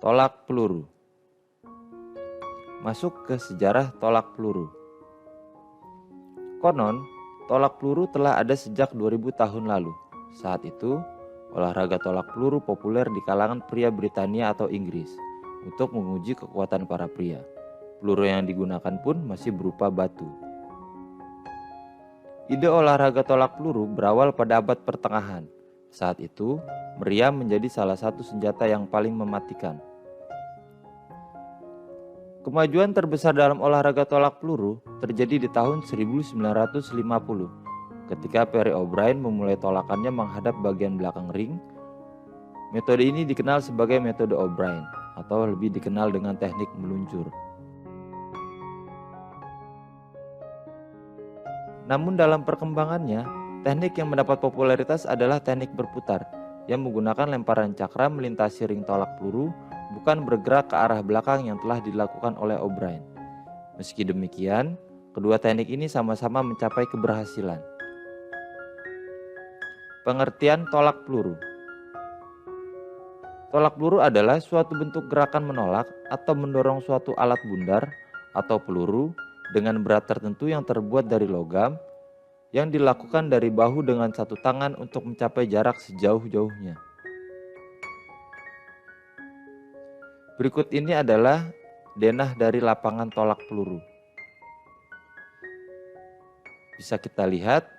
Tolak peluru. Masuk ke sejarah tolak peluru. Konon, tolak peluru telah ada sejak 2000 tahun lalu. Saat itu, olahraga tolak peluru populer di kalangan pria Britania atau Inggris untuk menguji kekuatan para pria. Peluru yang digunakan pun masih berupa batu. Ide olahraga tolak peluru berawal pada abad pertengahan. Saat itu, meriam menjadi salah satu senjata yang paling mematikan. Kemajuan terbesar dalam olahraga tolak peluru terjadi di tahun 1950 ketika Perry O'Brien memulai tolakannya menghadap bagian belakang ring. Metode ini dikenal sebagai metode O'Brien atau lebih dikenal dengan teknik meluncur. Namun dalam perkembangannya, teknik yang mendapat popularitas adalah teknik berputar yang menggunakan lemparan cakra melintasi ring tolak peluru, bukan bergerak ke arah belakang yang telah dilakukan oleh O'Brien. Meski demikian, kedua teknik ini sama-sama mencapai keberhasilan. Pengertian tolak peluru. Tolak peluru adalah suatu bentuk gerakan menolak atau mendorong suatu alat bundar atau peluru dengan berat tertentu yang terbuat dari logam yang dilakukan dari bahu dengan satu tangan untuk mencapai jarak sejauh-jauhnya. Berikut ini adalah denah dari lapangan tolak peluru. Bisa kita lihat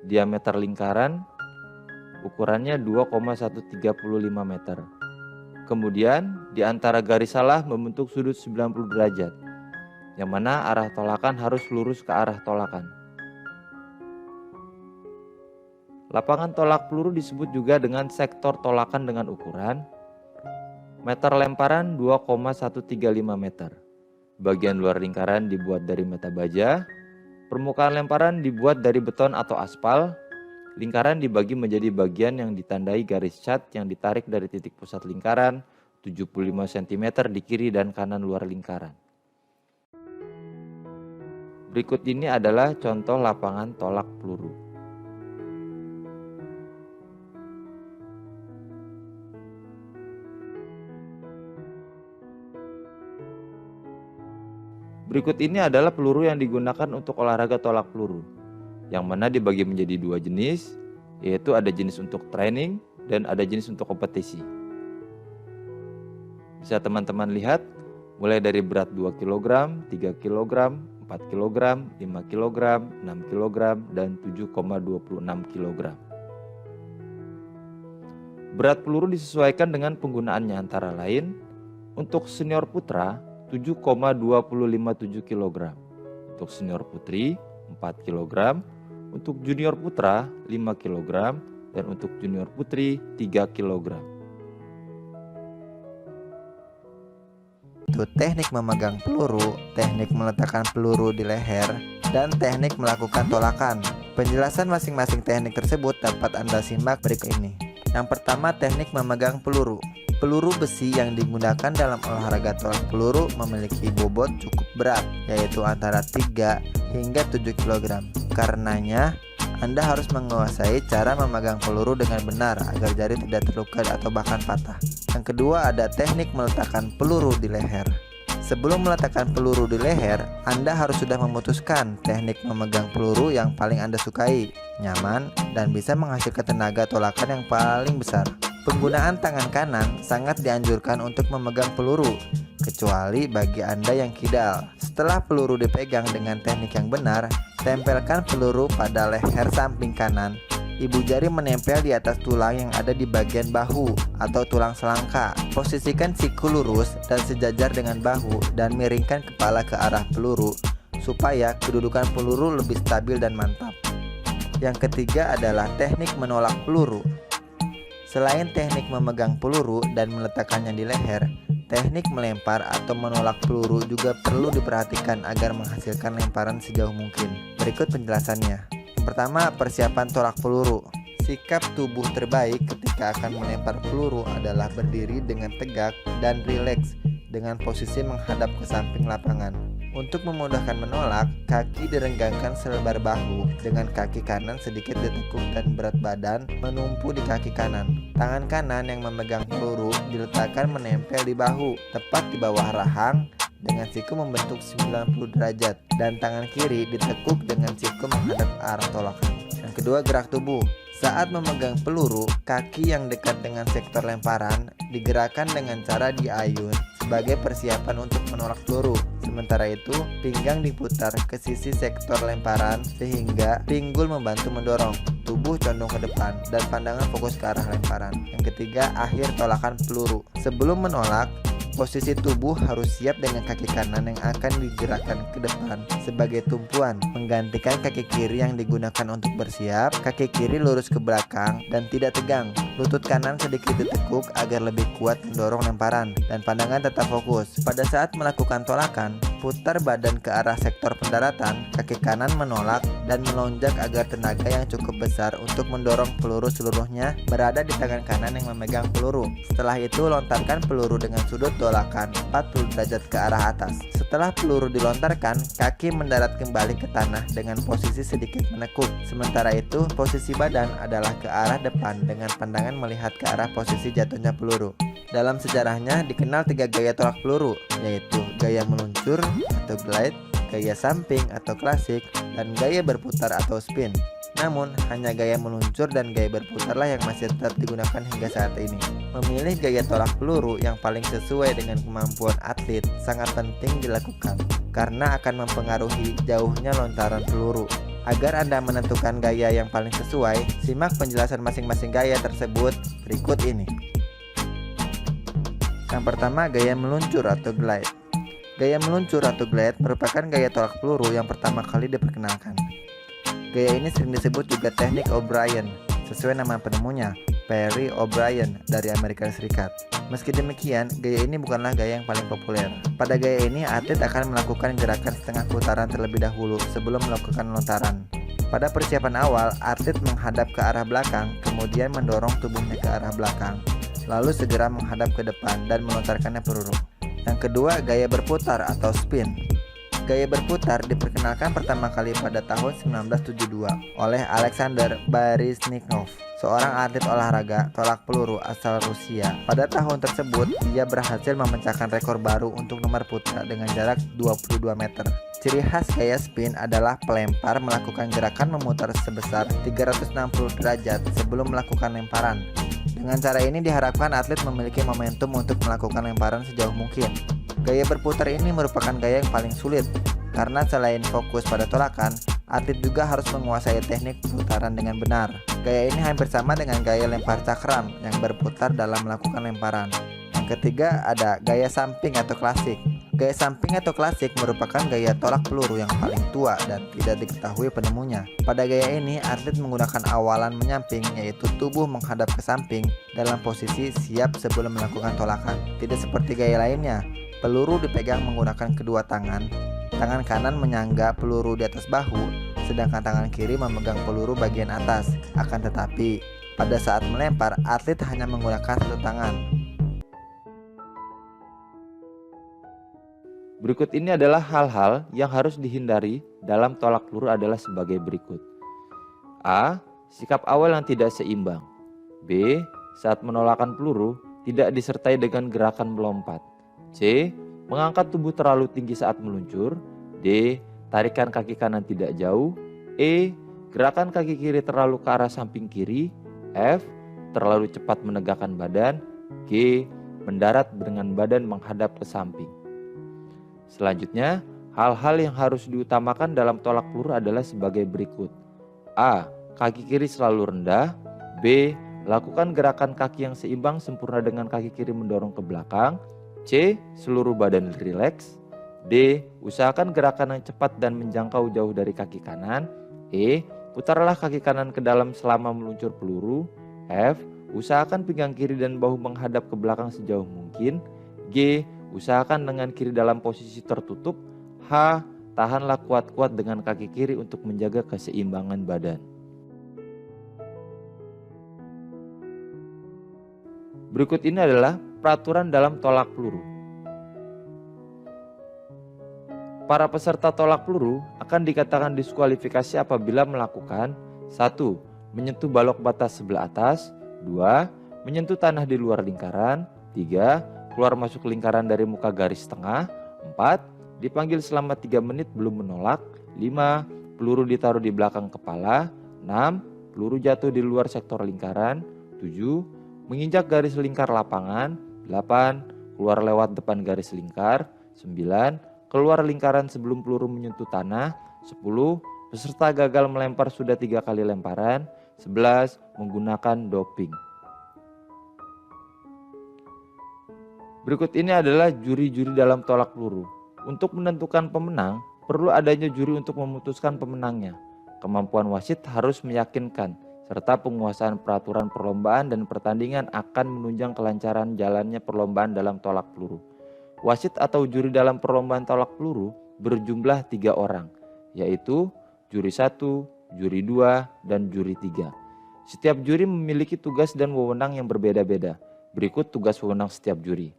diameter lingkaran ukurannya 2,135 meter. Kemudian di antara garis salah membentuk sudut 90 derajat, yang mana arah tolakan harus lurus ke arah tolakan. Lapangan tolak peluru disebut juga dengan sektor tolakan dengan ukuran meter lemparan 2,135 meter. Bagian luar lingkaran dibuat dari meta baja. Permukaan lemparan dibuat dari beton atau aspal. Lingkaran dibagi menjadi bagian yang ditandai garis cat yang ditarik dari titik pusat lingkaran 75 cm di kiri dan kanan luar lingkaran. Berikut ini adalah contoh lapangan tolak peluru. Berikut ini adalah peluru yang digunakan untuk olahraga tolak peluru, yang mana dibagi menjadi dua jenis, yaitu ada jenis untuk training dan ada jenis untuk kompetisi. Bisa teman-teman lihat, mulai dari berat 2 kg, 3 kg, 4 kg, 5 kg, 6 kg, dan 7,26 kg. Berat peluru disesuaikan dengan penggunaannya antara lain, untuk senior putra 7,257 kg, untuk senior putri 4 kg, untuk junior putra 5 kg, dan untuk junior putri 3 kg. Itu teknik memegang peluru, teknik meletakkan peluru di leher, dan teknik melakukan tolakan. Penjelasan masing-masing teknik tersebut dapat Anda simak berikut ini. Yang pertama, teknik memegang peluru. Peluru besi yang digunakan dalam olahraga tolak peluru memiliki bobot cukup berat, yaitu antara 3 hingga 7 kg. Karenanya, Anda harus menguasai cara memegang peluru dengan benar agar jari tidak terluka atau bahkan patah. Yang kedua, ada teknik meletakkan peluru di leher. Sebelum meletakkan peluru di leher, Anda harus sudah memutuskan teknik memegang peluru yang paling Anda sukai, nyaman, dan bisa menghasilkan tenaga tolakan yang paling besar. Penggunaan tangan kanan sangat dianjurkan untuk memegang peluru, kecuali bagi Anda yang kidal. Setelah peluru dipegang dengan teknik yang benar, tempelkan peluru pada leher samping kanan. Ibu jari menempel di atas tulang yang ada di bagian bahu atau tulang selangka. Posisikan siku lurus dan sejajar dengan bahu dan miringkan kepala ke arah peluru supaya kedudukan peluru lebih stabil dan mantap. Yang ketiga adalah teknik menolak peluru. Selain teknik memegang peluru dan meletakkannya di leher, teknik melempar atau menolak peluru juga perlu diperhatikan agar menghasilkan lemparan sejauh mungkin. Berikut penjelasannya. Yang pertama, persiapan tolak peluru. Sikap tubuh terbaik ketika akan melempar peluru adalah berdiri dengan tegak dan rileks dengan posisi menghadap ke samping lapangan. Untuk memudahkan menolak, kaki direnggangkan selebar bahu dengan kaki kanan sedikit ditekuk dan berat badan menumpu di kaki kanan. Tangan kanan yang memegang peluru diletakkan menempel di bahu, tepat di bawah rahang dengan siku membentuk 90 derajat dan tangan kiri ditekuk dengan siku menghadap arah tolakan. Yang kedua, gerak tubuh. Saat memegang peluru, kaki yang dekat dengan sektor lemparan digerakkan dengan cara diayun sebagai persiapan untuk menolak peluru. Sementara itu, pinggang diputar ke sisi sektor lemparan sehingga pinggul membantu mendorong. Tubuh condong ke depan dan pandangan fokus ke arah lemparan. Yang ketiga, akhir tolakan peluru. Sebelum menolak, posisi tubuh harus siap dengan kaki kanan yang akan digerakkan ke depan sebagai tumpuan, menggantikan kaki kiri yang digunakan untuk bersiap. Kaki kiri lurus ke belakang dan tidak tegang. Lutut kanan sedikit ditekuk agar lebih kuat mendorong lemparan dan pandangan tetap fokus. Pada saat melakukan tolakan, putar badan ke arah sektor pendaratan, kaki kanan menolak dan melonjak agar tenaga yang cukup besar untuk mendorong peluru seluruhnya berada di tangan kanan yang memegang peluru. Setelah itu, lontarkan peluru dengan sudut tolakan 40 derajat ke arah atas. Setelah peluru dilontarkan, kaki mendarat kembali ke tanah dengan posisi sedikit menekuk. Sementara itu, posisi badan adalah ke arah depan dengan pandangan melihat ke arah posisi jatuhnya peluru. Dalam sejarahnya dikenal 3 gaya tolak peluru, yaitu gaya meluncur atau glide, gaya samping atau klasik, dan gaya berputar atau spin. Namun, hanya gaya meluncur dan gaya berputarlah yang masih tetap digunakan hingga saat ini. Memilih gaya tolak peluru yang paling sesuai dengan kemampuan atlet sangat penting dilakukan, karena akan mempengaruhi jauhnya lontaran peluru. Agar Anda menentukan gaya yang paling sesuai, simak penjelasan masing-masing gaya tersebut berikut ini. Yang pertama, gaya meluncur atau glide. Gaya meluncur atau glide merupakan gaya tolak peluru yang pertama kali diperkenalkan. Gaya ini sering disebut juga teknik O'Brien, sesuai nama penemunya, Perry O'Brien dari Amerika Serikat. Meski demikian, gaya ini bukanlah gaya yang paling populer. Pada gaya ini, atlet akan melakukan gerakan setengah putaran terlebih dahulu sebelum melakukan lontaran. Pada persiapan awal, atlet menghadap ke arah belakang, kemudian mendorong tubuhnya ke arah belakang, lalu segera menghadap ke depan dan melontarkannya peluru. Yang kedua, gaya berputar atau spin. Gaya berputar diperkenalkan pertama kali pada tahun 1972 oleh Alexander Baryshnikov, seorang atlet olahraga tolak peluru asal Rusia. Pada tahun tersebut, dia berhasil memecahkan rekor baru untuk nomor putra dengan jarak 22 meter. Ciri khas gaya spin adalah pelempar melakukan gerakan memutar sebesar 360 derajat sebelum melakukan lemparan. Dengan cara ini diharapkan atlet memiliki momentum untuk melakukan lemparan sejauh mungkin. Gaya berputar ini merupakan gaya yang paling sulit, karena selain fokus pada tolakan, atlet juga harus menguasai teknik putaran dengan benar. Gaya ini hampir sama dengan gaya lempar cakram yang berputar dalam melakukan lemparan. Yang ketiga, ada gaya samping atau klasik. Gaya samping atau klasik merupakan gaya tolak peluru yang paling tua dan tidak diketahui penemunya. Pada gaya ini, atlet menggunakan awalan menyamping, yaitu tubuh menghadap ke samping dalam posisi siap sebelum melakukan tolakan. Tidak seperti gaya lainnya, peluru dipegang menggunakan kedua tangan. Tangan kanan menyangga peluru di atas bahu, sedangkan tangan kiri memegang peluru bagian atas. Akan tetapi, pada saat melempar, atlet hanya menggunakan satu tangan. Berikut ini adalah hal-hal yang harus dihindari dalam tolak peluru adalah sebagai berikut. A. Sikap awal yang tidak seimbang. B. Saat menolakkan peluru, tidak disertai dengan gerakan melompat. C. Mengangkat tubuh terlalu tinggi saat meluncur. D. Tarikan kaki kanan tidak jauh. E. Gerakan kaki kiri terlalu ke arah samping kiri. F. Terlalu cepat menegakkan badan. G. Mendarat dengan badan menghadap ke samping. Selanjutnya, hal-hal yang harus diutamakan dalam tolak peluru adalah sebagai berikut. A. Kaki kiri selalu rendah. B. Lakukan gerakan kaki yang seimbang sempurna dengan kaki kiri mendorong ke belakang. C. Seluruh badan rileks. D. Usahakan gerakan yang cepat dan menjangkau jauh dari kaki kanan. E. Putarlah kaki kanan ke dalam selama meluncur peluru. F. Usahakan pinggang kiri dan bahu menghadap ke belakang sejauh mungkin. G. Usahakan lengan kiri dalam posisi tertutup. H. Tahanlah kuat-kuat dengan kaki kiri untuk menjaga keseimbangan badan. Berikut ini adalah peraturan dalam tolak peluru. Para peserta tolak peluru akan dikatakan diskualifikasi apabila melakukan 1. Menyentuh balok batas sebelah atas, 2. Menyentuh tanah di luar lingkaran, 3. Keluar masuk lingkaran dari muka garis tengah, 4. Dipanggil selama 3 menit belum menolak, 5. Peluru ditaruh di belakang kepala, 6. Peluru jatuh di luar sektor lingkaran, 7. Menginjak garis lingkar lapangan, 8. Keluar lewat depan garis lingkar, 9. Keluar lingkaran sebelum peluru menyentuh tanah, 10. Peserta gagal melempar sudah 3 kali lemparan, 11. Menggunakan doping. Berikut ini adalah juri-juri dalam tolak peluru. Untuk menentukan pemenang, perlu adanya juri untuk memutuskan pemenangnya. Kemampuan wasit harus meyakinkan, serta penguasaan peraturan perlombaan dan pertandingan akan menunjang kelancaran jalannya perlombaan dalam tolak peluru. Wasit atau juri dalam perlombaan tolak peluru berjumlah 3 orang, yaitu juri 1, juri 2, dan juri 3. Setiap juri memiliki tugas dan wewenang yang berbeda-beda. Berikut tugas wewenang setiap juri.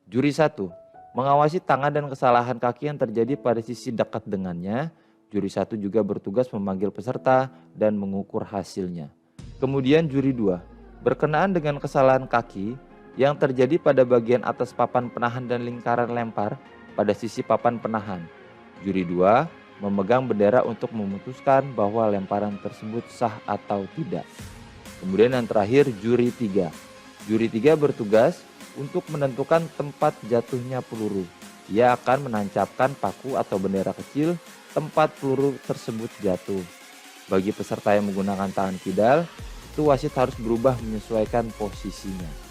Juri 1, mengawasi tangan dan kesalahan kaki yang terjadi pada sisi dekat dengannya. Juri 1 juga bertugas memanggil peserta dan mengukur hasilnya. Kemudian juri 2, berkenaan dengan kesalahan kaki yang terjadi pada bagian atas papan penahan dan lingkaran lempar pada sisi papan penahan. Juri 2 memegang bendera untuk memutuskan bahwa lemparan tersebut sah atau tidak. Kemudian yang terakhir juri 3. Juri 3 bertugas untuk menentukan tempat jatuhnya peluru. Ia akan menancapkan paku atau bendera kecil tempat peluru tersebut jatuh. Bagi peserta yang menggunakan tangan kidal, itu wasit harus berubah menyesuaikan posisinya.